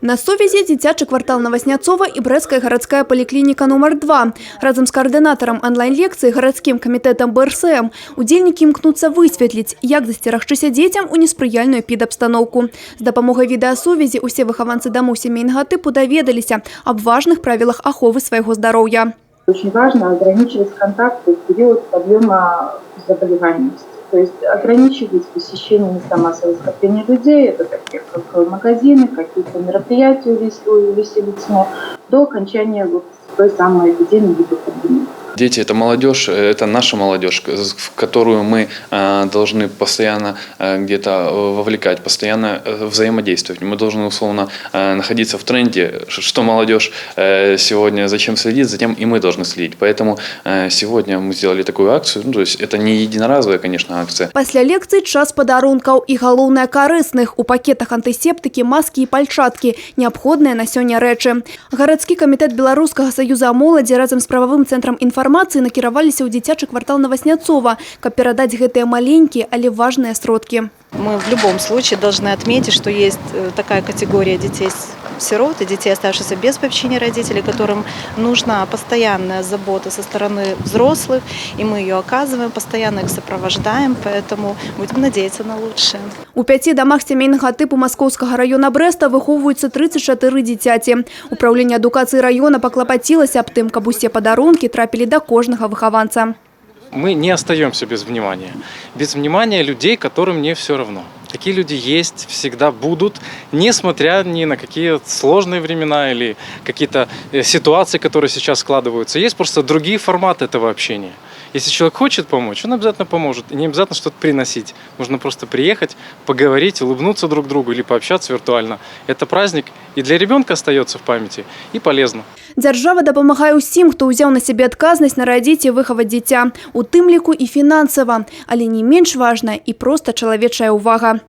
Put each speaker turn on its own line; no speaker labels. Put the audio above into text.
На сувязі дзіцячы квартал Новасняцова і Брэсцкая гарадская паліклініка нумар 2. Разам з каардынатарам онлайн-лекцыі гарадскім камітэтам БРСМ удзельнікі імкнуцца высветліць, як засцерагчыся дзецям у неспрыяльную педабстаноўку. З дапамогай відэасувязі усе выхаванцы дамоў сямейнага тыпу даведаліся аб важных правілах аховы свайго здароўя.
Очень важно ограничивать контакты в период подъема заболеваемости. То есть ограничивать посещение места массового скопления людей, это такие как магазины, какие-то мероприятия увеселительные, до окончания той самой эпидемии либо пандемии.
Дети – это молодежь, это наша молодежь, в которую мы должны постоянно где-то вовлекать, постоянно взаимодействовать. Мы должны, условно, находиться в тренде, что молодежь сегодня зачем следит, затем и мы должны следить. Поэтому сегодня мы сделали такую акцию. Ну, то есть это не единоразовая, конечно, акция.
Пасля лекцый час падарункаў і галоўнае карысных. У пакетах антысептыкі, маскі і пальчаткі, неабходныя на сёння рэчы. Гарадскі камітэт Беларускага саюза моладзі разам з прававым цэнтрам інфармацыі накіраваліся ў дзіцячы квартал Новасняцова, каб перадаць гэтыя маленькія, але важныя сродкі.
Мы в любом случае должны отметить, что есть такая категория детей-сирот и детей, оставшихся без попечения родителей, которым нужна постоянная забота со стороны взрослых, и мы ее оказываем, постоянно их сопровождаем, поэтому будем надеяться на лучшее.
У 5 домах сямейнага тыпу Маскоўскага района Брэста выхоўваюцца 34 дзіцяці. Управленне адукацыі района паклапацілася аб тым, каб усе падарункі трапілі да кожнага выхаванца.
Мы не остаемся без внимания. Без внимания людей, которым не все равно. Такие люди есть, всегда будут, несмотря ни на какие сложные времена или какие-то ситуации, которые сейчас складываются. Есть просто другие форматы этого общения. Если человек хочет помочь, он обязательно поможет. И не обязательно что-то приносить. Нужно просто приехать, поговорить, улыбнуться друг другу или пообщаться виртуально. Это праздник и для ребенка остается в памяти, и полезно.
Дзяржава дапамагае ўсім, хто ўзяў на сябе адказнасць нарадзіць і выхаваць дзіця. У тым ліку і фінансава. Але не менш важная і проста чалавечая ўвага.